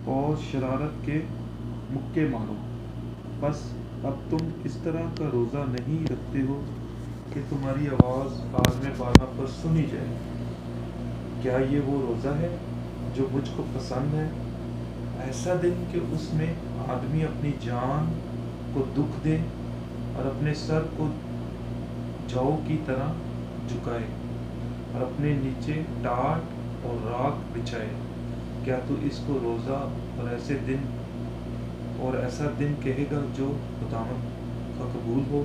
اور شرارت کے مکے مارو۔ بس اب تم اس طرح کا روزہ نہیں رکھتے ہو کہ تمہاری آواز عالم بالا پر سنی جائے۔ کیا یہ وہ روزہ ہے جو مجھ کو پسند ہے؟ ایسا دن کہ اس میں آدمی اپنی جان کو دکھ دے اور اپنے سر کو جو کی طرح جھکائے اور اپنے نیچے ٹاٹ اور راکھ بچھائے۔ کیا تو اس کو روزہ اور ایسا دن کہے گا جو خداوند کا قبول ہو؟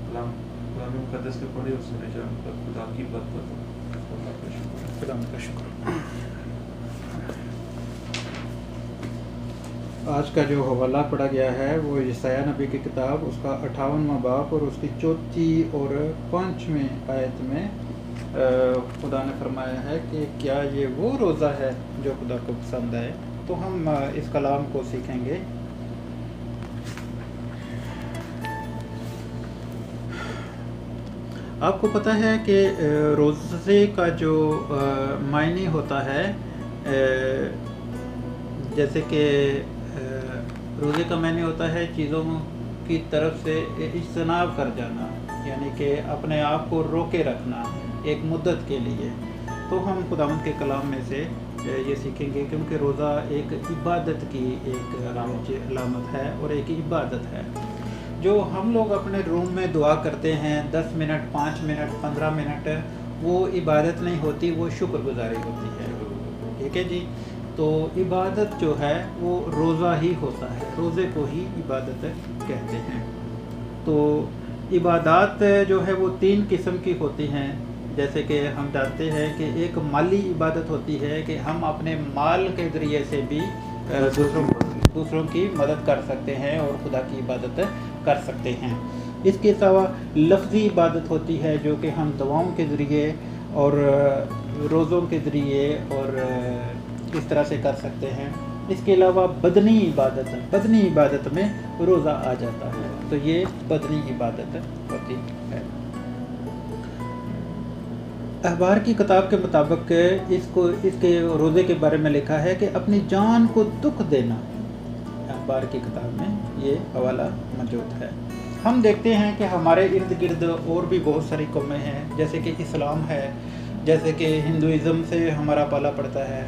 کلام مقدس کے پڑھے اور سنے جان پر خدا کی برکت ہو۔ اللہ کا شکر۔ خدا کا شکر۔ آج کا جو حوالہ پڑھا گیا ہے وہ یسایہ نبی کی کتاب، اس کا 58واں باب اور اس کی 4 اور 5 آیت میں خدا نے فرمایا ہے کہ کیا یہ وہ روزہ ہے جو خدا کو پسند ہے۔ تو ہم اس کلام کو سیکھیں گے۔ آپ کو پتہ ہے کہ روزے کا جو معنی ہوتا ہے، جیسے کہ روزے کا معنی ہوتا ہے چیزوں کی طرف سے اجتناب کر جانا، یعنی کہ اپنے آپ کو روکے رکھنا ایک مدت کے لیے۔ تو ہم خداوند کے کلام میں سے یہ سیکھیں گے، کیونکہ روزہ ایک عبادت کی ایک علامت ہے اور ایک عبادت ہے۔ جو ہم لوگ اپنے روم میں دعا کرتے ہیں 10 منٹ 5 منٹ 15 منٹ، وہ عبادت نہیں ہوتی، وہ شکر گزاری ہوتی ہے۔ ٹھیک ہے جی، تو عبادت جو ہے وہ روزہ ہی ہوتا ہے، روزے کو ہی عبادت کہتے ہیں۔ تو عبادات جو ہے وہ 3 قسم کی ہوتی ہیں، جیسے کہ ہم جانتے ہیں کہ ایک مالی عبادت ہوتی ہے کہ ہم اپنے مال کے ذریعے سے بھی دوسروں کی مدد کر سکتے ہیں اور خدا کی عبادت کر سکتے ہیں۔ اس کے علاوہ لفظی عبادت ہوتی ہے جو کہ ہم دعاؤں کے ذریعے اور روزوں کے ذریعے اور اس طرح سے کر سکتے ہیں۔ اس کے علاوہ بدنی عبادت میں روزہ آ جاتا ہے، تو یہ بدنی عبادت ہوتی ہے۔ اخبار کی کتاب کے مطابق اس کے روزے کے بارے میں لکھا ہے کہ اپنی جان کو دکھ دینا۔ اخبار کی کتاب میں یہ حوالہ موجود ہے۔ ہم دیکھتے ہیں کہ ہمارے ارد گرد اور بھی بہت ساری قومیں ہیں، جیسے کہ اسلام ہے، جیسے کہ ہندوازم سے ہمارا پالا پڑتا ہے،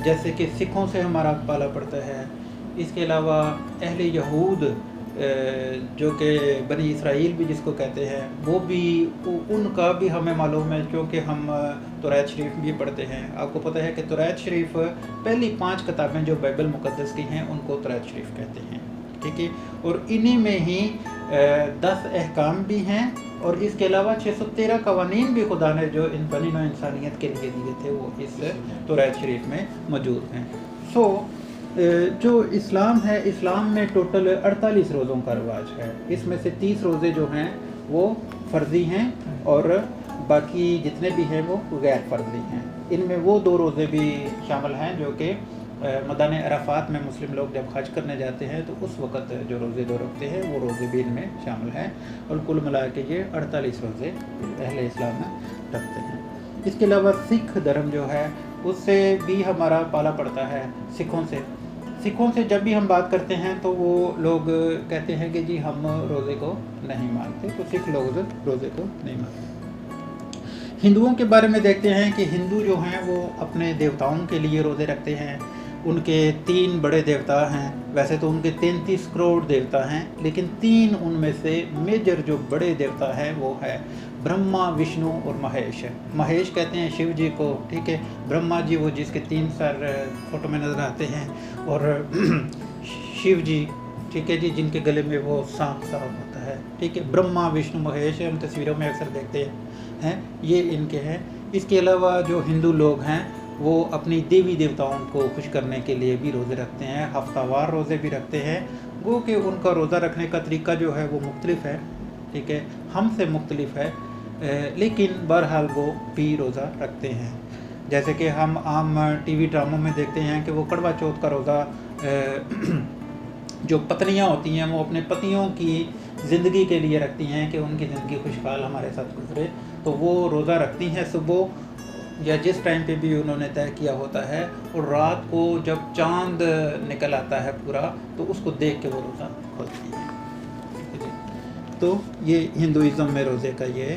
جیسے کہ سکھوں سے ہمارا پالا پڑتا ہے۔ اس کے علاوہ اہل یہود جو کہ بنی اسرائیل بھی جس کو کہتے ہیں، وہ بھی ان کا بھی ہمیں معلوم ہے، کیونکہ ہم توریت شریف بھی پڑھتے ہیں۔ آپ کو پتہ ہے کہ توریت شریف پہلی 5 کتابیں جو بائبل مقدس کی ہیں ان کو توریت شریف کہتے ہیں، ٹھیک ہے، اور انہی میں ہی 10 احکام بھی ہیں، اور اس کے علاوہ 613 قوانین بھی خدا نے جو ان بنی نوع انسانیت کے لیے دیے تھے وہ اس توریت شریف میں موجود ہیں۔ جو اسلام ہے، اسلام میں ٹوٹل 48 روزوں کا رواج ہے۔ اس میں سے 30 روزے جو ہیں وہ فرضی ہیں اور باقی جتنے بھی ہیں وہ غیر فرضی ہیں۔ ان میں وہ 2 روزے بھی شامل ہیں جو کہ میدان عرفات میں مسلم لوگ جب حج کرنے جاتے ہیں تو اس وقت جو روزے 2 رکھتے ہیں وہ روزے بھی ان میں شامل ہیں، اور کل ملا کے یہ 48 روزے اہل اسلام میں رکھتے ہیں۔ اس کے علاوہ سکھ دھرم جو ہے اس سے بھی ہمارا پالا پڑتا ہے۔ سکھوں سے جب بھی ہم بات کرتے ہیں تو وہ لوگ کہتے ہیں کہ جی ہم روزے کو نہیں مانتے، تو سکھ لوگ روزے کو نہیں مانتے۔ ہندوؤں کے بارے میں دیکھتے ہیں کہ ہندو جو ہیں وہ اپنے دیوتاؤں کے لیے روزے رکھتے ہیں۔ ان کے 3 بڑے دیوتا ہیں، ویسے تو ان کے 33 کروڑ دیوتا ہیں، لیکن 3 ان میں سے میجر جو بڑے دیوتا ہیں وہ ہے برہما، وشنو اور مہیش۔ مہیش کہتے ہیں شیو جی کو، ٹھیک ہے، برہما جی وہ جس کے 3 سر فوٹو میں نظر آتے ہیں، اور شیو جی، ٹھیک ہے جی، جن کے گلے میں وہ سانپ ہوتا ہے، ٹھیک ہے۔ برہما، وشنو، مہیش ہم تصویروں میں اکثر دیکھتے ہیں، یہ ان کے ہیں۔ اس کے علاوہ جو ہندو لوگ ہیں وہ اپنی دیوی دیوتاؤں کو خوش کرنے کے لیے بھی روزے رکھتے ہیں، ہفتہ وار روزے بھی رکھتے ہیں۔ گو کہ ان کا روزہ رکھنے کا طریقہ جو ہے وہ مختلف ہے، ٹھیک ہے، ہم سے مختلف ہے، لیکن بہرحال وہ بھی روزہ رکھتے ہیں۔ جیسے کہ ہم عام ٹی وی ڈراموں میں دیکھتے ہیں کہ وہ کڑوا چوتھ کا روزہ جو پتنیاں ہوتی ہیں وہ اپنے پتیوں کی زندگی کے لیے رکھتی ہیں کہ ان کی زندگی خوشحال ہمارے ساتھ گزرے، تو وہ روزہ رکھتی ہیں صبح یا جس ٹائم پہ بھی انہوں نے طے کیا ہوتا ہے، اور رات کو جب چاند نکل آتا ہے پورا تو اس کو دیکھ کے وہ روزہ کھولتی ہے. تو یہ ہندوازم میں روزے کا یہ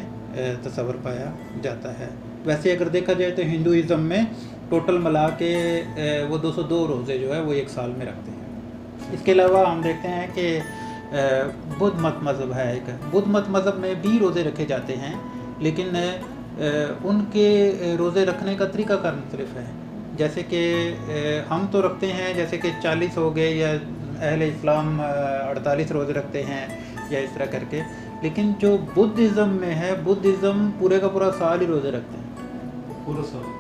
تصور پایا جاتا ہے. ویسے اگر دیکھا جائے تو ہندوازم میں ٹوٹل ملا کے وہ 202 روزے جو ہے وہ ایک سال میں رکھتے ہیں. اس کے علاوہ ہم دیکھتے ہیں کہ بدھ مت مذہب ہے ایک. بدھ مت مذہب میں بھی روزے رکھے جاتے ہیں، لیکن ان کے روزے رکھنے کا طریقہ کار مختلف ہے. جیسے کہ ہم تو رکھتے ہیں جیسے کہ 40 ہو گئے، یا اہل اسلام 48 روزے رکھتے ہیں یا اس طرح کر کے. لیکن جو بدھزم میں ہے، بدھزم پورے کا پورا سال ہی روزے رکھتے ہیں،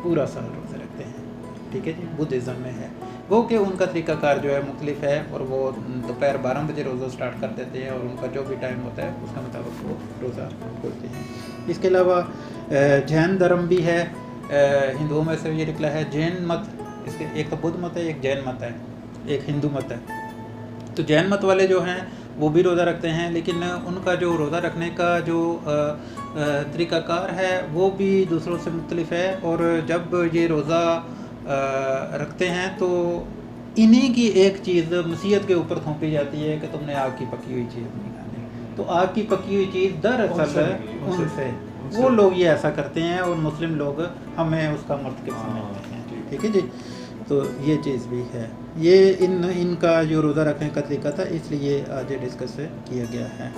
پورا سال روزے رکھتے ہیں. ٹھیک ہے جی، بدھزم میں ہے وہ کہ ان کا طریقہ کار جو ہے مختلف ہے، اور وہ دوپہر 12 بجے روزہ سٹارٹ کر دیتے ہیں، اور ان کا جو بھی ٹائم ہوتا ہے اس کے مطابق وہ روزہ کھولتے ہیں. اس کے علاوہ جین دھرم بھی ہے. ہندوؤں میں سے یہ نکلا ہے جین مت. اس کے ایک تو بدھ مت ہے، ایک جین مت ہے، ایک ہندو مت ہے. تو جین مت والے جو ہیں وہ بھی روزہ رکھتے ہیں، لیکن ان کا جو روزہ رکھنے کا جو طریقہ کار ہے وہ بھی دوسروں سے مختلف ہے. اور جب یہ روزہ رکھتے ہیں تو انہی کی ایک چیز مسیحیت کے اوپر تھوپی جاتی ہے کہ تم نے آگ کی پکی ہوئی چیز نہیں کھانی. تو آگ کی پکی ہوئی چیز دراصل ان سے وہ لوگ یہ ایسا کرتے ہیں، اور مسلم لوگ ہمیں اس کا مرتکب سمجھتے ہیں. ٹھیک ہے جی، تو یہ چیز بھی ہے. یہ ان کا جو روزہ رکھنے کا طریقہ تھا، اس لیے آج ڈسکس کیا گیا ہے.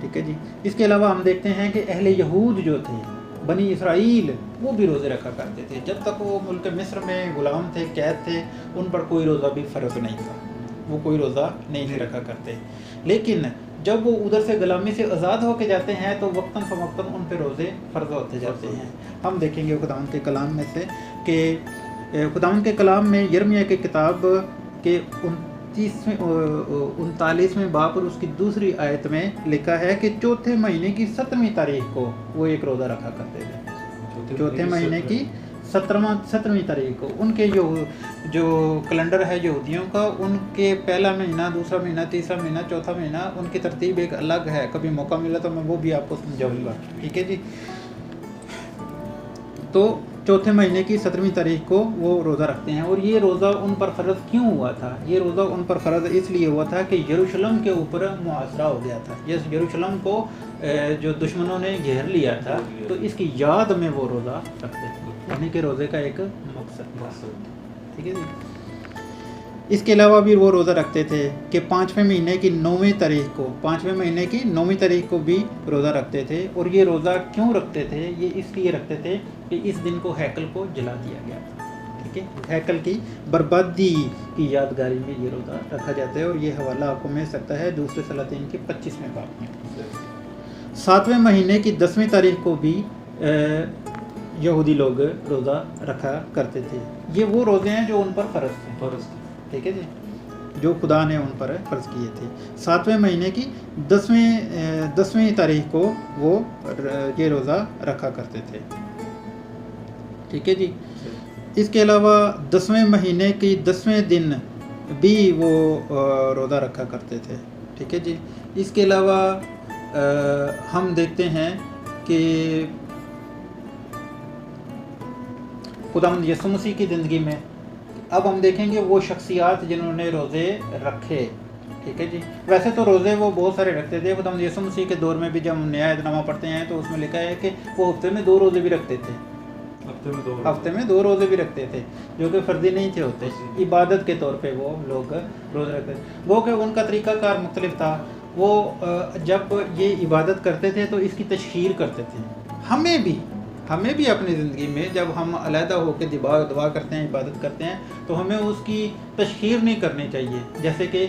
ٹھیک ہے جی. اس کے علاوہ ہم دیکھتے ہیں کہ اہل یہود جو تھے، بنی اسرائیل، وہ بھی روزے رکھا کرتے تھے. جب تک وہ ملک مصر میں غلام تھے، قید تھے، ان پر کوئی روزہ بھی فرض نہیں تھا، وہ کوئی روزہ نہیں رکھا کرتے. لیکن جب وہ ادھر سے غلامی سے آزاد ہو کے جاتے ہیں تو وقتاً فوقتاً ان پہ روزے فرض ہوتے جاتے ہیں. ہم دیکھیں گے خداوند کے کلام میں سے کہ خداوند کے کلام میں یرمیہ کی کتاب کے 39ویں باب اور اس کی 2 آیت میں لکھا ہے کہ چوتھے مہینے کی 7ویں تاریخ کو وہ ایک روزہ رکھا کرتے تھے. چوتھے مہینے کی 7ویں تاریخ کو. ان کے جو کیلنڈر ہے یہودیوں کا، ان کے پہلا مہینہ، دوسرا مہینہ، تیسرا مہینہ، چوتھا مہینہ، ان کی ترتیب ایک الگ ہے. کبھی موقع ملا تو میں وہ بھی آپ کو سمجھاؤں گا. ٹھیک ہے جی. تو چوتھے مہینے کی 7ویں تاریخ کو وہ روزہ رکھتے ہیں. اور یہ روزہ ان پر فرض کیوں ہوا تھا؟ یہ روزہ ان پر فرض اس لیے ہوا تھا کہ یروشلم کے اوپر محاصرہ ہو گیا تھا. یہ یروشلم کو جو دشمنوں نے گھیر لیا تھا، تو اس کی یاد میں وہ روزہ رکھتے تھے. یعنی کہ روزے کا ایک مقصد تھا. ٹھیک ہے جی. اس کے علاوہ بھی وہ روزہ رکھتے تھے کہ 5ویں مہینے کی 9ویں تاریخ کو، 5ویں مہینے کی 9ویں تاریخ کو بھی روزہ رکھتے تھے. اور یہ روزہ کیوں رکھتے تھے؟ یہ اس لیے رکھتے تھے کہ اس دن کو ہیکل کو جلا دیا گیا تھا. ٹھیک ہے، ہیکل کی بربادی کی یادگاری میں یہ روزہ رکھا جاتا ہے. اور یہ حوالہ آپ کو مل سکتا ہے دوسرے سلاطین کے 25ویں باب میں. 7ویں مہینے کی 10ویں تاریخ کو بھی یہودی لوگ روزہ رکھا کرتے تھے. یہ وہ روزے ہیں جو ان پر فرض تھے. ٹھیک ہے جی، جو خدا نے ان پر فرض کیے تھے. 7ویں مہینے کی 10ویں تاریخ کو وہ یہ روزہ رکھا کرتے تھے. ٹھیک ہے جی. اس کے علاوہ 10ویں مہینے کی 10ویں دن بھی وہ روزہ رکھا کرتے تھے. ٹھیک ہے جی. اس کے علاوہ ہم دیکھتے ہیں کہ خداوند یسوع مسیح کی زندگی میں اب ہم دیکھیں گے وہ شخصیات جنہوں نے روزے رکھے. ٹھیک ہے جی. ویسے تو روزے وہ بہت سارے رکھتے تھے. خداوند یسوع مسیح کے دور میں بھی جب ہم نیا عہد نامہ پڑھتے ہیں تو اس میں لکھا ہے کہ وہ ہفتے میں 2 روزے بھی رکھتے تھے. ہفتے میں 2 روزے بھی رکھتے تھے، جو کہ فرضی نہیں تھے ہوتے. عبادت کے طور پہ وہ لوگ روزے رکھتے تھے. وہ کہ ان کا طریقہ کار مختلف تھا. وہ جب یہ عبادت کرتے تھے تو اس کی تشہیر کرتے تھے. ہمیں بھی اپنی زندگی میں جب ہم علیحدہ ہو کے دعا کرتے ہیں، عبادت کرتے ہیں، تو ہمیں اس کی تشہیر نہیں کرنی چاہیے جیسے کہ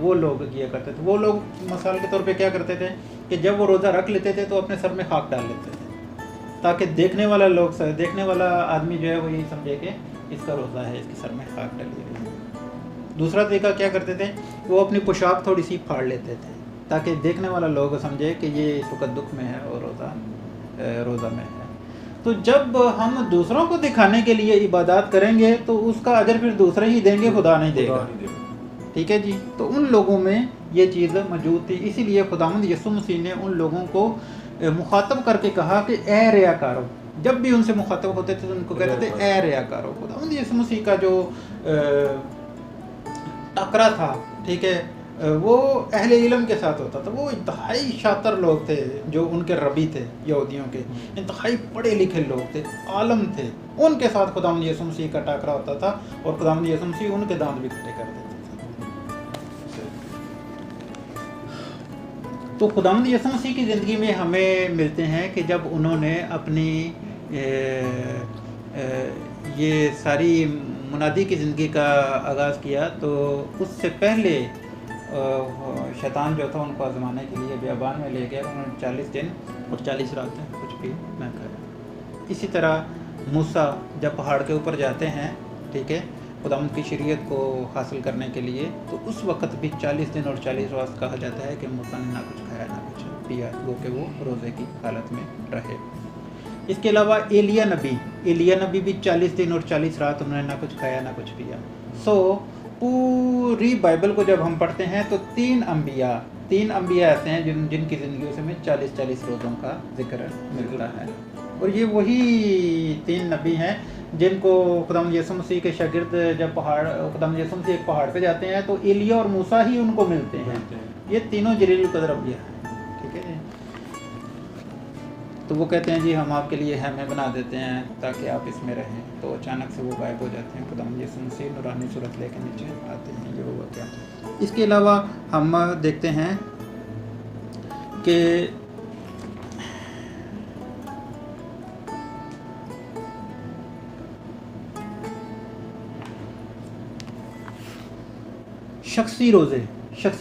وہ لوگ کیا کرتے تھے. وہ لوگ مثال کے طور پہ کیا کرتے تھے کہ جب وہ روزہ رکھ لیتے تھے تو اپنے سر میں خاک ڈال لیتے تھے، تاکہ دیکھنے والا آدمی جو ہے وہ یہی سمجھے کہ اس کا روزہ ہے، اس کے سر میں خاک ڈالی ہوئی ہے. دوسرا طریقہ کیا کرتے تھے، وہ اپنی پوشاک تھوڑی سی پھاڑ لیتے تھے تاکہ دیکھنے والا لوگ سمجھے کہ یہ اس وقت دکھ میں ہے اور روزہ میں ہے. تو جب ہم دوسروں کو دکھانے کے لیے عبادات کریں گے تو اس کا اجر پھر دوسرے ہی دیں گے، خدا نہیں دے گا. ٹھیک ہے جی. تو ان لوگوں میں یہ چیز موجود تھی. اسی لیے خداوند یسوع مسیح نے ان لوگوں کو مخاطب کر کے کہا کہ اے ریاکارو، جب بھی ان سے مخاطب ہوتے تھے تو ان کو کہتے تھے اے ریاکارو. خداوند یسوع مسیح کا جو ٹکرا تھا، ٹھیک ہے، وہ اہل علم کے ساتھ ہوتا تھا. وہ انتہائی شاطر لوگ تھے جو ان کے ربی تھے یہودیوں کے، انتہائی پڑھے لکھے لوگ تھے، عالم تھے. ان کے ساتھ خداوند یسوع مسیح کا ٹاکرا ہوتا تھا اور خداوند یسوع مسیح ان کے دانت بھی کھٹے کر دیتے تھے. تو خداوند یسوع مسیح کی زندگی میں ہمیں ملتے ہیں کہ جب انہوں نے اپنی یہ ساری منادی کی زندگی کا آغاز کیا، تو اس سے پہلے شیطان جو تھا ان کو آزمانے کے لیے بیابان میں لے گیا. انہوں نے 40 دن اور 40 راتیں کچھ بھی نہ کھایا. اسی طرح موسیٰ جب پہاڑ کے اوپر جاتے ہیں، ٹھیک ہے، خداوند کی شریعت کو حاصل کرنے کے لیے، تو اس وقت بھی 40 دن اور 40 رات کہا جاتا ہے کہ موسیٰ نے نہ کچھ کھایا نہ کچھ پیا، وہ کہ وہ روزے کی حالت میں رہے. اس کے علاوہ ایلیا نبی بھی 40 دن اور 40 رات انہوں نے نہ کچھ کھایا نہ کچھ پیا. پوری بائبل کو جب ہم پڑھتے ہیں تو 3 انبیاء ایسے ہیں جن کی زندگیوں سے ہمیں 40 روزوں کا ذکر ملتا ہے. اور یہ وہی 3 نبی ہیں جن کو خداوند یسوع مسیح کے شاگرد جب خداوند یسوع مسیح ایک پہاڑ پہ جاتے ہیں تو ایلیا اور موسیٰ ہی ان کو ملتے ہیں. یہ تینوں جلیل القدر انبیاء ہیں، ٹھیک ہے جی. تو وہ کہتے ہیں جی ہم آپ کے لیے خیمے بنا دیتے ہیں تاکہ آپ اس میں رہیں. تو اچانک سے وہ غائب ہو جاتے ہیں. خداوند یسوع مسیح نورانی صورت لے کے نیچے آتے ہیں. یہ ہوا کیا. اس کے علاوہ ہم دیکھتے ہیں کہ شخصی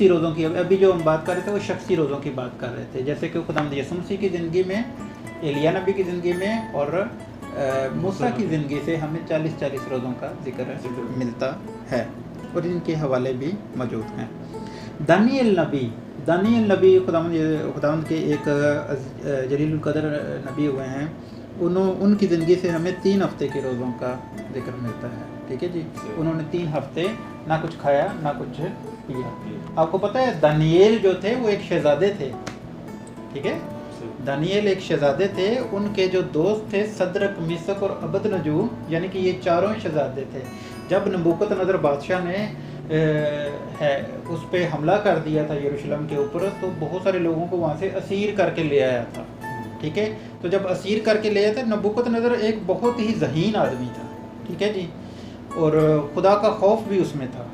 روزوں کی، ابھی جو ہم بات کر رہے تھے وہ شخصی روزوں کی بات کر رہے تھے. جیسے کہ خداوند یسوع مسیح کی زندگی میں، ایلیا نبی کی زندگی میں اور موسیٰ کی زندگی سے ہمیں 40 روزوں کا ذکر ملتا ہے اور ان کے حوالے بھی موجود ہیں. دانیل نبی خداوند کے ایک جلیل القدر نبی ہوئے ہیں. ان کی زندگی سے ہمیں 3 ہفتے کے روزوں کا ذکر ملتا ہے، ٹھیک ہے جی. انہوں نے 3 ہفتے نہ کچھ کھایا نہ کچھ پیا. آپ کو پتہ ہے دانیل جو تھے وہ ایک شہزادے تھے، ٹھیک ہے. دانیل ایک شہزادے تھے. ان کے جو دوست تھے صدرک، میثق اور عبدنجو، یعنی کہ یہ چاروں شہزادے تھے. جب نبوکت نظر بادشاہ نے اس پہ حملہ کر دیا تھا یروشلم کے اوپر، تو بہت سارے لوگوں کو وہاں سے اسیر کر کے لے آیا تھا، ٹھیک ہے. تو جب اسیر کر کے لے آیا تھا، نبوکت نظر ایک بہت ہی ذہین آدمی تھا، ٹھیک ہے جی، اور خدا کا خوف بھی اس میں تھا،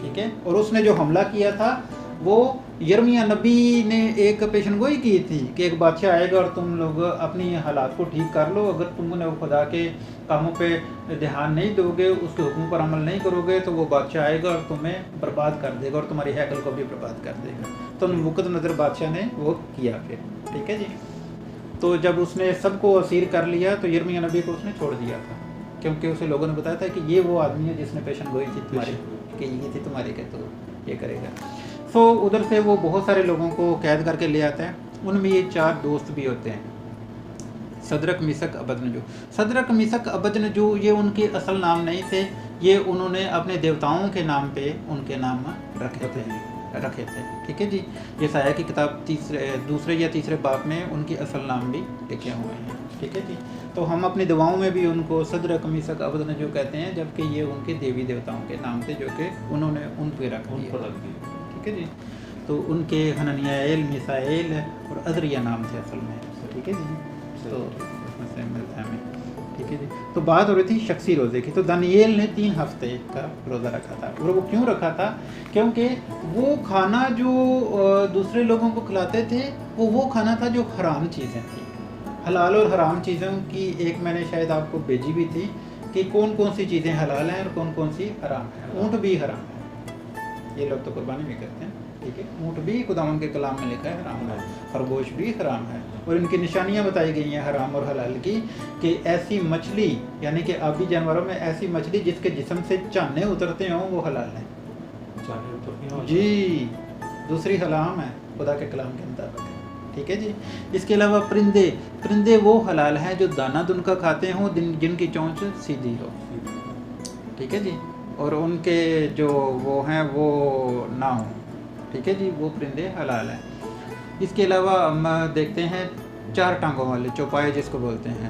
ٹھیک ہے. اور اس نے جو حملہ کیا تھا وہ یرمیہ نبی نے ایک پیشن گوئی کی تھی کہ ایک بادشاہ آئے گا اور تم لوگ اپنی حالات کو ٹھیک کر لو. اگر تم نے خدا کے کاموں پہ دھیان نہیں دو گے، اس کے حکم پر عمل نہیں کرو گے، تو وہ بادشاہ آئے گا اور تمہیں برباد کر دے گا اور تمہاری ہیکل کو بھی برباد کر دے گا. تو نبوکت نظر بادشاہ نے وہ کیا پھر، ٹھیک ہے جی. تو جب اس نے سب کو اسیر کر لیا تو یرمیہ نبی کو اس نے چھوڑ دیا تھا، کیونکہ اسے لوگوں نے بتایا تھا کہ یہ وہ آدمی ہے جس نے پیشن گوئی تھی تمہاری، کہ یہ تھی تمہاری کہ تو یہ کرے گا. سو ادھر سے وہ بہت سارے لوگوں کو قید کر کے لے آتا ہے. ان میں یہ 4 دوست بھی ہوتے ہیں، صدرک، میثق، عبدنجو. صدرک، میثق، عبدنجو یہ ان کے اصل نام نہیں تھے، یہ انہوں نے اپنے دیوتاؤں کے نام پہ ان کے نام رکھے تھے، ٹھیک ہے جی. یسایہ کی کتاب 2 یا 3 باب میں ان کے اصل نام بھی لکھے ہوئے ہیں، ٹھیک ہے جی. تو ہم اپنی دعاؤں میں بھی ان کو صدرک، میثق، عبدنجو کہتے ہیں، جبکہ یہ ان کے دیوی دیوتاؤں کے نام تھے جو کہ انہوں نے ان پہ رکھ دیا، ٹھیک ہے جی. تو ان کے حننیائیل، میثائیل اور عزریہ نام تھے اصل میں، ٹھیک ہے جی. تو اس میں سے ملتا ہے ہمیں، ٹھیک ہے جی. تو بات ہو رہی تھی شخصی روزے کی. تو دانیل نے 3 ہفتے کا روزہ رکھا تھا. اور وہ کیوں رکھا تھا؟ کیونکہ وہ کھانا جو دوسرے لوگوں کو کھلاتے تھے وہ کھانا تھا جو حرام چیزیں تھیں. حلال اور حرام چیزوں کی ایک میں نے شاید آپ کو بھیجی بھی تھی کہ کون کون سی چیزیں حلال ہیں اور کون کون سی حرام ہیں. اونٹ بھی حرام ہے، یہ لوگ تو قربانی بھی کرتے ہیں، ٹھیک ہے. اونٹ بھی خداوند کے کلام میں لکھا ہے حرام ہے. خرگوش بھی حرام ہے. اور ان کی نشانیاں بتائی گئی ہیں حرام اور حلال کی، کہ ایسی مچھلی، یعنی کہ آبی جانوروں میں ایسی مچھلی جس کے جسم سے چانے اترتے ہوں وہ حلال ہیں جی. دوسری حرام ہے خدا کے کلام کے مطابق، ٹھیک ہے جی. اس کے علاوہ پرندے وہ حلال ہیں جو دانہ دن کا کھاتے ہوں، جن کی چونچ سیدھی ہو، ٹھیک ہے جی. اور ان کے جو وہ ہیں وہ نہ ہوں، ٹھیک ہے جی. وہ پرندے حلال ہیں. اس کے علاوہ ہم دیکھتے ہیں 4 ٹانگوں والے، چوپائے جس کو بولتے ہیں.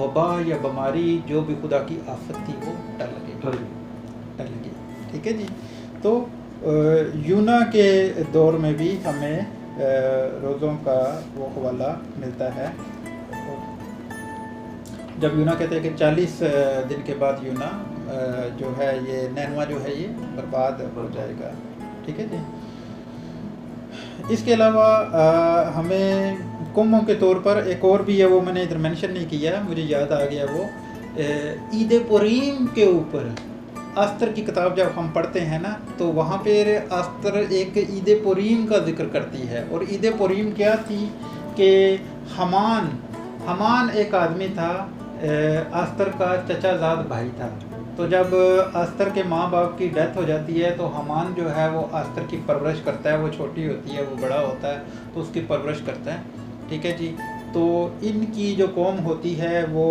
وبا یا بیماری جو بھی خدا کی آفت تھی وہ ٹل گئی. ٹھیک ہے جی. تو یونا کے دور میں بھی ہمیں روزوں کا وہ حوالہ ملتا ہے. جب یونا کہتے ہیں کہ 40 دن کے بعد یونا جو ہے یہ نینوا جو ہے یہ برباد ہو جائے گا. ٹھیک ہے جی. اس کے علاوہ ہمیں قوموں کے طور پر ایک اور بھی ہے، وہ میں نے ادھر مینشن نہیں کیا، مجھے یاد آ گیا. وہ عید پوریم کے اوپر آستر کی کتاب جب ہم پڑھتے ہیں نا تو وہاں پہ آستر ایک عید پوریم کا ذکر کرتی ہے. اور عید پوریم کیا تھی کہ حمان ایک آدمی تھا، آستر کا چچا زاد بھائی تھا. تو جب آستر کے ماں باپ کی ڈیتھ ہو جاتی ہے تو حمان جو ہے وہ آستر کی پرورش کرتا ہے. وہ چھوٹی ہوتی ہے، وہ بڑا ہوتا ہے تو اس کی پرورش کرتا ہے. ٹھیک ہے جی. تو ان کی جو قوم ہوتی ہے وہ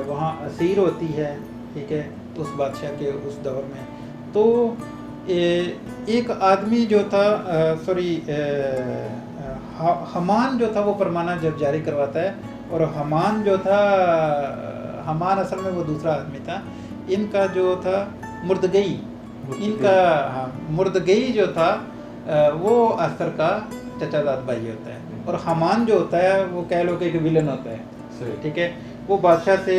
وہاں اسیر ہوتی ہے. ٹھیک ہے. اس بادشاہ کے اس دور میں تو ایک آدمی جو تھا حمان جو تھا وہ فرمانہ جب جاری کرواتا ہے. اور حمان جو تھا، حمان اصل میں وہ دوسرا آدمی تھا. ان کا جو تھا مردگئی، ان کا مردگئی جو تھا وہ آستر کا چچا زاد بھائی ہوتا ہے. اور حمان جو ہوتا ہے وہ کہہ لو کہ ایک ویلن ہوتا ہے. ٹھیک ہے. وہ بادشاہ سے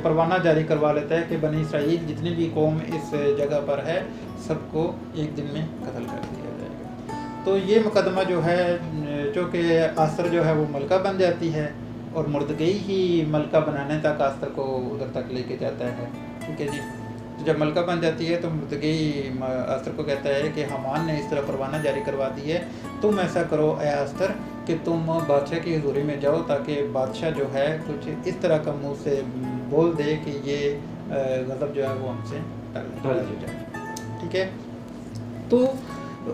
پروانہ جاری کروا لیتا ہے کہ بنی اسرائیل جتنی بھی قوم اس جگہ پر ہے سب کو ایک دن میں قتل کر دیا جائے گا. تو یہ مقدمہ جو ہے چونکہ آستر جو ہے وہ ملکہ بن جاتی ہے اور مردگئی ہی ملکہ بنانے تک آستر کو ادھر تک لے کے جاتا ہے. ٹھیک ہے جی. تو جب ملکہ بن جاتی ہے تو مردگئی آستر کو کہتا ہے کہ حمان نے اس طرح پروانہ جاری کروا دی ہے، تم ایسا کرو اے آستر کہ تم بادشاہ کی حضوری میں جاؤ تاکہ بادشاہ جو ہے کچھ اس طرح کا منہ سے بول دے کہ یہ غضب جو ہے وہ ہم سے ٹل جائے. ٹھیک ہے. تو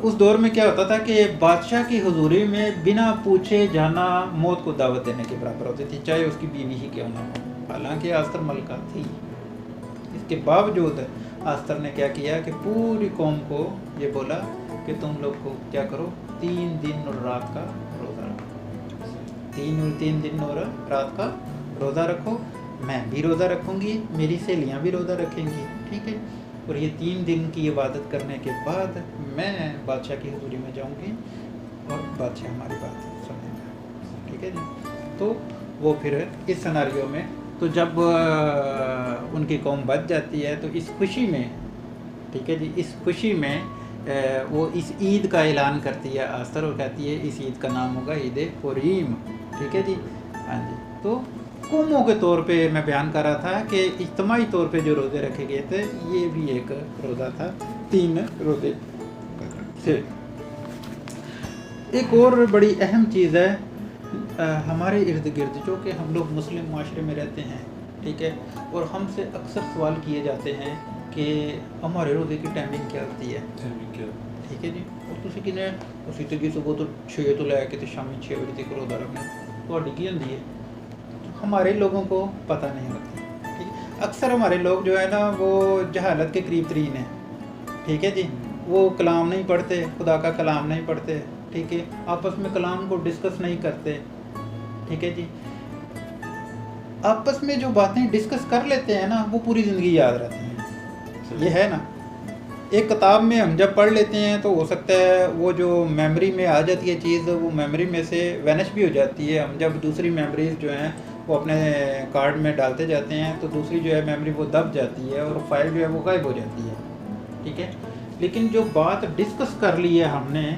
اس دور میں کیا ہوتا تھا کہ بادشاہ کی حضوری میں بنا پوچھے جانا موت کو دعوت دینے کے برابر ہوتی تھی، چاہے اس کی بیوی ہی کیوں نہ ہو. حالانکہ آستر ملکہ تھی، اس کے باوجود آستر نے کیا کیا کہ پوری قوم کو یہ بولا کہ تم لوگ کو کیا کرو، 3 دن اور رات کا روزہ رکھو. 3 دن اور رات کا روزہ رکھو. میں بھی روزہ رکھوں گی، میری سہیلیاں بھی روزہ رکھیں گی. ٹھیک ہے. اور یہ 3 دن کی عبادت کرنے کے بعد میں بادشاہ کی حضوری میں جاؤں گی اور بادشاہ ہماری بات سنیں گا. ٹھیک ہے جی. تو وہ پھر اس سیناریو میں تو جب ان کی قوم بچ جاتی ہے تو اس خوشی میں، ٹھیک ہے جی، اس خوشی میں وہ اس عید کا اعلان کرتی ہے آستر اور کہتی ہے اس عید کا نام ہوگا عید پوریم. ٹھیک ہے جی. ہاں جی. تو قوموں کے طور پہ میں بیان کر رہا تھا کہ اجتماعی طور پہ جو روزے رکھے گئے تھے یہ بھی ایک روزہ تھا. 3 روزے تھے. ایک اور بڑی اہم چیز ہے ہمارے ارد گرد جو کہ ہم لوگ مسلم معاشرے میں رہتے ہیں. ٹھیک ہے. اور ہم سے اکثر سوال کیے جاتے ہیں کہ ہمارے روزے کی ٹائمنگ کیا ہوتی ہے. ٹھیک ہے جی. اور تسی کنے اسی تے کی صبح تو 6 تو لے کے شامی 6 بجے تک روزہ رکھنا تہاڈی کی ہوندی ہے. ہمارے لوگوں کو پتہ نہیں ہوتی. ٹھیک ہے. اکثر ہمارے لوگ جو ہے نا وہ جہالت کے قریب ترین ہیں. ٹھیک ہے جی. وہ کلام نہیں پڑھتے، خدا کا کلام نہیں پڑھتے. ٹھیک ہے. آپس میں کلام کو ڈسکس نہیں کرتے. ٹھیک ہے جی. آپس میں جو باتیں ڈسکس کر لیتے ہیں نا وہ پوری زندگی یاد رہتی ہیں. یہ ہے نا، ایک کتاب میں ہم جب پڑھ لیتے ہیں تو ہو سکتا ہے وہ جو میموری میں آ جاتی ہے چیز وہ میموری میں سے وینش بھی ہو جاتی ہے. ہم جب دوسری میموریز جو ہیں وہ اپنے کارڈ میں ڈالتے جاتے ہیں تو دوسری جو ہے میموری وہ دب جاتی ہے اور فائل جو ہے وہ غائب ہو جاتی ہے. ٹھیک ہے. لیکن جو بات ڈسکس کر لی ہے ہم نے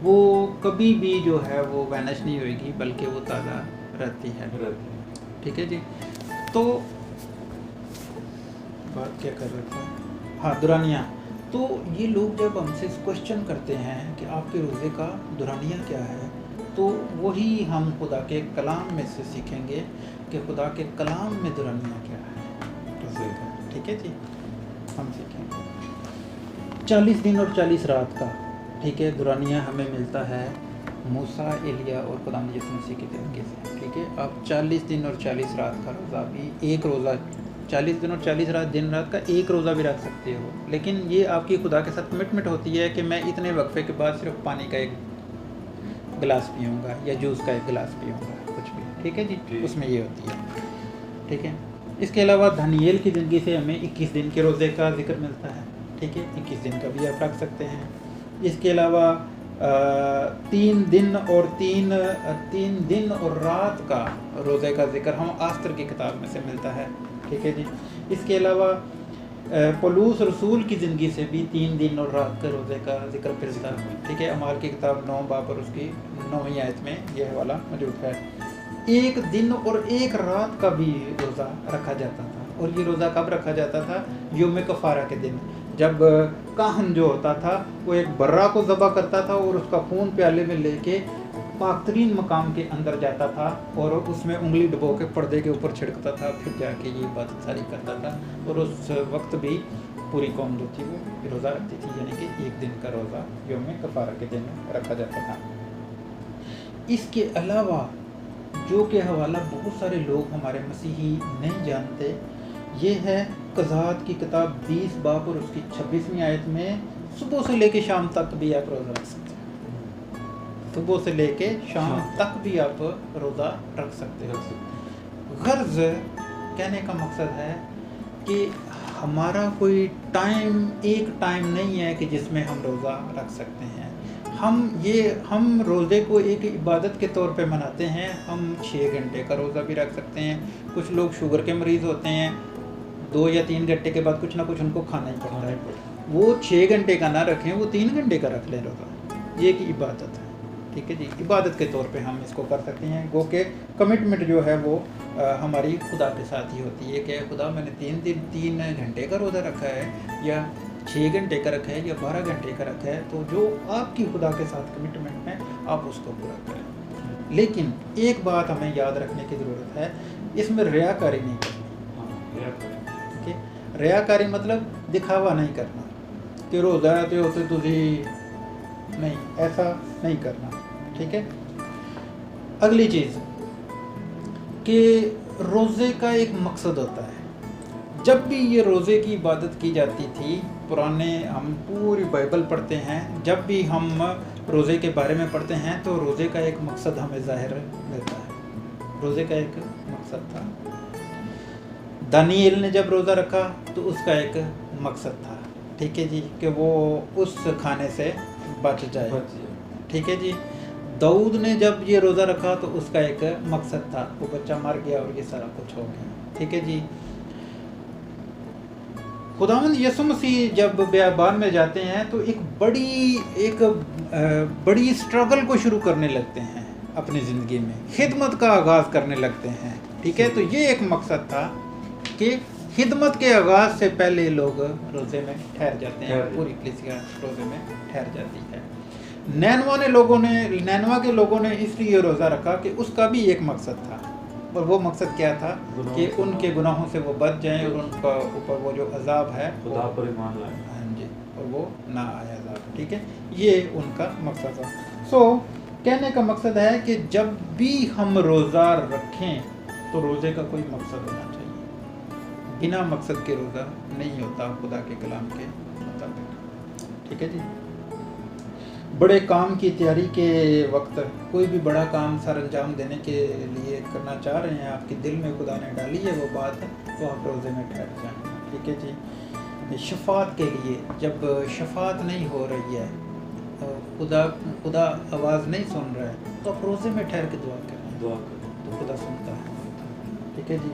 وہ کبھی بھی جو ہے وہ وینش نہیں ہوئے گی بلکہ وہ تازہ رہتی ہے. ٹھیک ہے جی. تو بات کیا کر رہے تھے؟ ہاں، دورانیہ. تو یہ لوگ جب ہم سے کوشچن کرتے ہیں کہ آپ کے روزے کا دورانیہ کیا ہے تو وہی ہم خدا کے کلام میں سے سیکھیں گے کہ خدا کے کلام میں دورانیہ کیا ہے. ٹھیک ہے جی. ہم سیکھیں گے 40 دن اور 40 رات کا. ٹھیک ہے. دورانیہ ہمیں ملتا ہے موسیٰ، ایلیا اور خدا یسوع مسیح کے طریقے سے. ٹھیک ہے. آپ 40 دن اور 40 رات کا روزہ بھی، ایک روزہ 40 دن اور 40 رات دن رات کا ایک روزہ بھی رکھ سکتے ہو. لیکن یہ آپ کی خدا کے ساتھ کمٹمنٹ ہوتی ہے کہ میں اتنے وقفے کے بعد صرف پانی کا ایک گلاس پیوں گا یا جوس کا ایک گلاس پیوں گا، کچھ بھی. ٹھیک ہے جی. اس میں یہ ہوتی ہے. ٹھیک ہے. اس کے علاوہ دانیال کی زندگی سے ہمیں 21 دن کے روزے کا ذکر ملتا ہے. ٹھیک ہے, 21 دن کا بھی آپ رکھ سکتے ہیں. اس کے علاوہ 3 دن اور رات کا روزے کا ذکر ہم آستر کی کتاب میں سے ملتا ہے. ٹھیک ہے جی. اس کے علاوہ پولس رسول کی زندگی سے بھی 3 دن اور رات کے روزے کا ذکر ملتا ہے. ٹھیک ہے, اعمال کی کتاب 9 باب اور اس کی 9ویں آیت میں یہ حوالہ موجود ہے. 1 دن اور 1 رات کا بھی روزہ رکھا جاتا تھا. اور یہ روزہ کب رکھا جاتا تھا؟ یوم کفارہ کے دن, جب کاہن جو ہوتا تھا وہ ایک برہ کو ذبح کرتا تھا اور اس کا خون پیالے میں لے کے پاک ترین مقام کے اندر جاتا تھا اور اس میں انگلی ڈبو کے پردے کے اوپر چھڑکتا تھا, پھر جا کے یہ عبادت ساری کرتا تھا. اور اس وقت بھی پوری قوم جو تھی وہ روزہ رکھتی تھی, یعنی کہ 1 دن کا روزہ یوم کفارہ کے دن رکھا جاتا تھا. اس کے علاوہ جو کہ حوالہ بہت سارے لوگ ہمارے مسیحی نہیں جانتے, یہ ہے قضات کی کتاب 20 باب اور اس کی 26ویں آیت میں صبح سے لے کے شام تک بھی آپ روزہ رکھ سکتے ہیں. صبح سے لے کے شام تک بھی آپ روزہ رکھ سکتے ہیں. غرض کہنے کا مقصد ہے کہ ہمارا کوئی ایک ٹائم نہیں ہے کہ جس میں ہم روزہ رکھ سکتے ہیں. ہم روزے کو ایک عبادت کے طور پہ مناتے ہیں. ہم 6 گھنٹے کا روزہ بھی رکھ سکتے ہیں. کچھ لوگ شوگر کے مریض ہوتے ہیں, 2 یا 3 گھنٹے کے بعد کچھ نہ کچھ ان کو کھانا ہی پڑتا ہے. وہ 6 گھنٹے کا نہ رکھیں, وہ 3 گھنٹے کا رکھ لیں روزہ. یہ ایک عبادت ہے. ٹھیک ہے جی, عبادت کے طور پہ ہم اس کو کر سکتے ہیں. گو کہ کمٹمنٹ جو ہے وہ ہماری خدا کے ساتھ ہی ہوتی ہے کہ خدا میں نے 3 گھنٹے کا روزہ رکھا ہے یا 6 گھنٹے کا رکھا ہے یا 12 گھنٹے کا رکھا ہے, تو جو آپ کی خدا کے ساتھ کمٹمنٹ ہے آپ اس کو پورا کریں. لیکن ایک بات ہمیں یاد رکھنے کی ضرورت ہے, اس میں ریاکاری نہیں کرنی. ٹھیک ہے, ریاکاری مطلب دکھاوا نہیں کرنا کہ روزہ رہتے ہوتے تجھے نہیں, ایسا نہیں کرنا. ٹھیک ہے. اگلی چیز کہ روزے کا ایک مقصد ہوتا ہے. جب بھی یہ روزے کی عبادت کی جاتی تھی, ہم پوری بائبل پڑھتے ہیں, جب بھی ہم روزے کے بارے میں پڑھتے ہیں تو روزے کا ایک مقصد ہمیں ظاہر ملتا ہے. روزے کا ایک مقصد تھا. دانیال نے جب روزہ رکھا تو اس کا ایک مقصد تھا. ٹھیک ہے جی, کہ وہ اس کھانے سے بچ جائے. ٹھیک ہے جی. داؤد نے جب یہ روزہ رکھا تو اس کا ایک مقصد تھا, وہ بچہ مر گیا اور یہ سارا کچھ ہو گیا. ٹھیک ہے جی. خداوند یسوع مسیح جب بیابان میں جاتے ہیں تو ایک بڑی اسٹرگل کو شروع کرنے لگتے ہیں اپنی زندگی میں, خدمت کا آغاز کرنے لگتے ہیں. ٹھیک ہے, تو یہ ایک مقصد تھا کہ خدمت کے آغاز سے پہلے لوگ روزے میں ٹھہر جاتے ہیں, پوری کلیسیا روزے میں ٹھہر جاتی ہے. نینوا کے لوگوں نے اس لیے روزہ رکھا کہ اس کا بھی ایک مقصد تھا, اور وہ مقصد کیا تھا کہ ان کے گناہوں سے وہ بچ جائیں اور ان کا اوپر وہ جو عذاب ہے خدا پر ایمان لائیں. ہاں جی, اور وہ نہ آئے عذاب. ٹھیک ہے, یہ ان کا مقصد تھا. سو کہنے کا مقصد ہے کہ جب بھی ہم روزہ رکھیں تو روزے کا کوئی مقصد ہونا چاہیے. بنا مقصد کے روزہ نہیں ہوتا خدا کے کلام کے مطابق. ٹھیک ہے جی. بڑے کام کی تیاری کے وقت کوئی بھی بڑا کام سر انجام دینے کے لیے کرنا چاہ رہے ہیں, آپ کے دل میں خدا نے ڈالی ہے وہ بات, تو آپ روزے میں ٹھہر جائیں. ٹھیک ہے جی. شفاعت کے لیے جب شفاعت نہیں ہو رہی ہے, خدا آواز نہیں سن رہا ہے, تو آپ روزے میں ٹھہر کے دعا کریں, تو خدا سنتا ہے. ٹھیک ہے جی.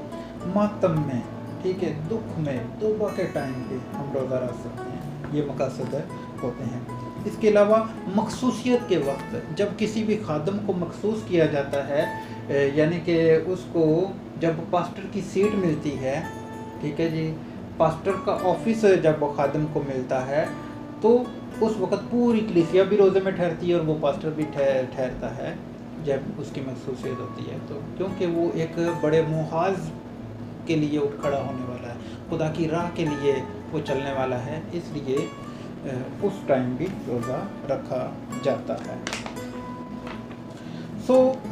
ماتم میں, ٹھیک ہے, دکھ میں, توبہ کے ٹائم پہ ہم روزہ رکھ سکتے ہیں. یہ مقاصد ہوتے ہیں. اس کے علاوہ مخصوصیت کے وقت جب کسی بھی خادم کو مخصوص کیا جاتا ہے, یعنی کہ اس کو جب پاسٹر کی سیٹ ملتی ہے, ٹھیک ہے جی, پاسٹر کا آفس جب خادم کو ملتا ہے تو اس وقت پوری کلیسیا بھی روزے میں ٹھہرتی ہے اور وہ پاسٹر بھی ٹھہرتا ہے جب اس کی مخصوصیت ہوتی ہے. تو کیونکہ وہ ایک بڑے محاذ کے لیے اٹھ کھڑا ہونے والا ہے, خدا کی راہ کے لیے وہ چلنے والا ہے, اس لیے اس ٹائم بھی روزہ رکھا جاتا ہے.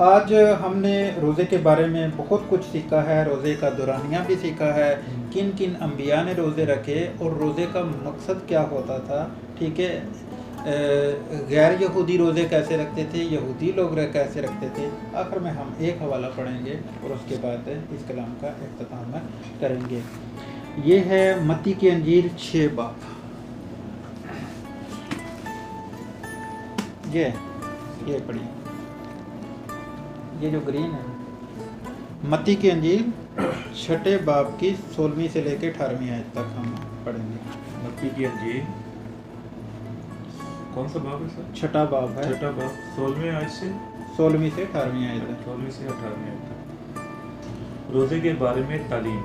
آج ہم نے روزے کے بارے میں بہت کچھ سیکھا ہے. روزے کا دورانیہ بھی سیکھا ہے, کن انبیاء نے روزے رکھے اور روزے کا مقصد کیا ہوتا تھا. ٹھیک ہے, غیر یہودی روزے کیسے رکھتے تھے, یہودی لوگ کیسے رکھتے تھے. آخر میں ہم ایک حوالہ پڑھیں گے اور اس کے بعد اس کلام کا اختتام کریں گے. یہ ہے متی کی انجیل 6 باب. یہ پڑھیے, یہ جو گرین ہے, متی کی انجیل 6 باب کی 16ویں سے لے کے 18ویں آیت تک ہم پڑھیں گے. متی کی انجیل کون سا باب ہے سر؟ 6 باب ہے. 6 باب 16ویں آیت سے 16ویں سے 18ویں آیت تک. 16ویں سے 18ویں آیت تک. روزے کے بارے میں تعلیم.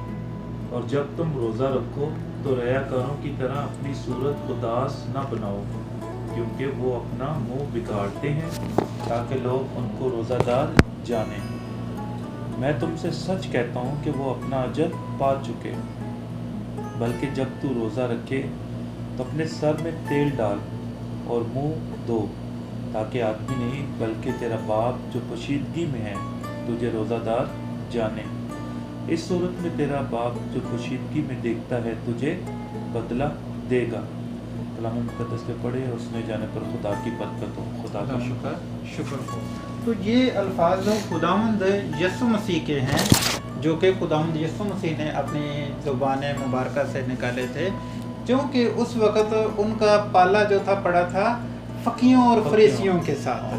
اور جب تم روزہ رکھو تو ریاکاروں کی طرح اپنی صورت اداس نہ بناؤ, کیونکہ وہ اپنا منہ بگاڑتے ہیں تاکہ لوگ ان کو روزہ دار جانیں. میں تم سے سچ کہتا ہوں کہ وہ اپنا اجر پا چکے. بلکہ جب تو روزہ رکھے تو اپنے سر میں تیل ڈال اور منہ دھو, تاکہ آدمی نہیں بلکہ تیرا باپ جو پوشیدگی میں ہے تجھے روزہ دار جانے. اس صورت میں تیرا باپ جو پوشیدگی میں دیکھتا ہے تجھے بدلہ دے گا. کلام مقدس پہ پڑھے, اس میں جانے پر خدا کی برکت ہو. خدا کا شکر ہو. تو یہ الفاظ خداوند یسوع مسیح کے ہیں, جو کہ خداوند یسوع مسیح نے اپنی زبان مبارکہ سے نکالے تھے, کیونکہ اس وقت ان کا پالا جو تھا پڑا تھا فقیوں اور فریسیوں کے ساتھ.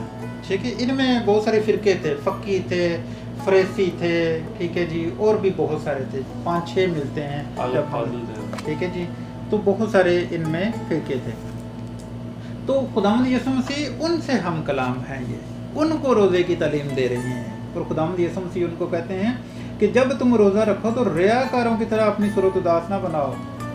ٹھیک ہے, ان میں بہت سارے فرقے تھے, فقی تھے, فریسی تھے, ٹھیک ہے جی, اور بھی بہت سارے تھے, 5-6 ملتے ہیں. ٹھیک ہے جی, تو بہت سارے ان میں فرقے تھے. تو خداوند یسوع مسیح ان سے ہم کلام ہیں, یہ ان کو روزے کی تعلیم دے رہے ہیں. اور خداوند یسوع مسیح ان کو کہتے ہیں کہ جب تم روزہ رکھو تو ریاکاروں کی طرح اپنی صورت اداس نہ بناؤ.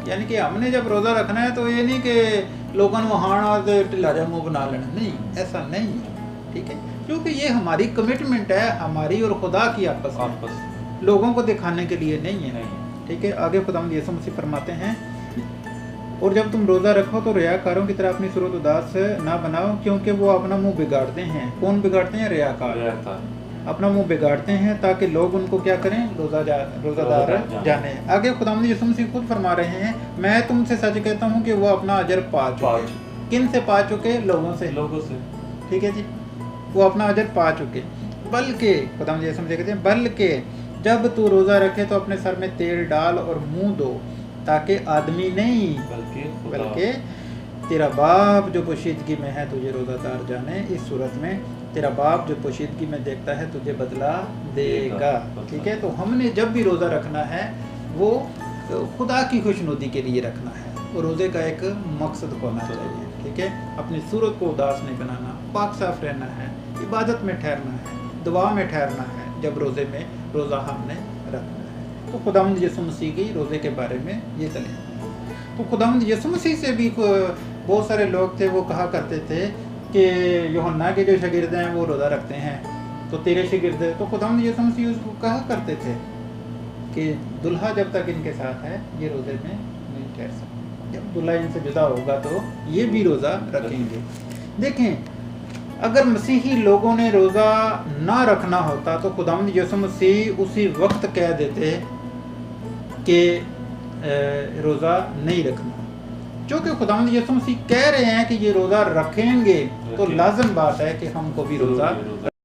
یعنی کہ ہم نے جب روزہ رکھنا ہے تو یہ نہیں کہ لوگوں نے ہاں ٹلارا منہ بنا لینا, نہیں, ایسا نہیں ہے. ٹھیک ہے, کیونکہ یہ ہماری کمٹمنٹ ہے, ہماری اور خدا کی آپس, لوگوں کو دکھانے کے لیے نہیں ہے. ٹھیک ہے, آگے خداوند یسوع مسیح فرماتے ہیں, اور جب تم روزہ رکھو تو ریاکاروں کی طرح اپنی صورت اداس نہ بناؤ, کیونکہ وہ اپنا منہ بگاڑتے ہیں. کون بگاڑتے ہیں؟ ریاکار. اپنا منہ بگاڑتے ہیں تاکہ لوگ ان کو کیا کریں؟ روزہ دار جانے. آگے خداوند یسوع مسیح خود فرما رہے ہیں, میں تم سے سچ کہتا ہوں کہ وہ اپنا اجر پا چکے. کن سے پا چکے؟ لوگوں سے. ٹھیک ہے جی, وہ اپنا اجر پا چکے. بلکہ خداوند یسوع مسیح کہتے ہیں, بلکہ جب تو روزہ رکھے تو اپنے سر میں تیل ڈال اور منہ دھو, تاکہ آدمی نہیں بلکہ تیرا باپ جو پوشیدگی میں ہے تجھے روزہ دار جانے. اس صورت میں تیرا باپ جو پوشیدگی میں دیکھتا ہے تجھے بدلہ دے گا. ٹھیک ہے, تو ہم نے جب بھی روزہ رکھنا ہے وہ خدا کی خوشنودی کے لیے رکھنا ہے, اور روزے کا ایک مقصد ہونا چاہیے. ٹھیک ہے, اپنی صورت کو اداس نہیں بنانا, پاک صاف رہنا ہے, عبادت میں ٹھہرنا ہے, دعا میں ٹھہرنا ہے. جب روزے میں روزہ ہم نے رکھنا ہے, تو خداوند یسوع مسیح کی روزے کے بارے میں یہ تعلیم. تو خداوند یسوع مسیح سے بھی بہت سارے لوگ تھے, وہ کہا کرتے تھے کہ یوحنا کے جو شاگرد ہیں وہ روزہ رکھتے ہیں, تو تیرے شاگرد. تو خداوند یسوع مسیح اس کو کہا کرتے تھے کہ دلہا جب تک ان کے ساتھ ہے یہ روزے میں نہیں ٹھہر سکتے, جب دلہا ان سے جدا ہوگا تو یہ بھی روزہ رکھیں گے. دیکھیں, اگر مسیحی لوگوں نے روزہ نہ رکھنا ہوتا تو خداوند یسوع مسیح اسی وقت کہہ دیتے کہ روزہ نہیں رکھنا. چونکہ خداوند یسوع مسیح کہہ رہے ہیں کہ یہ روزہ رکھیں گے, تو لازم بات ہے کہ ہم کو بھی روزہ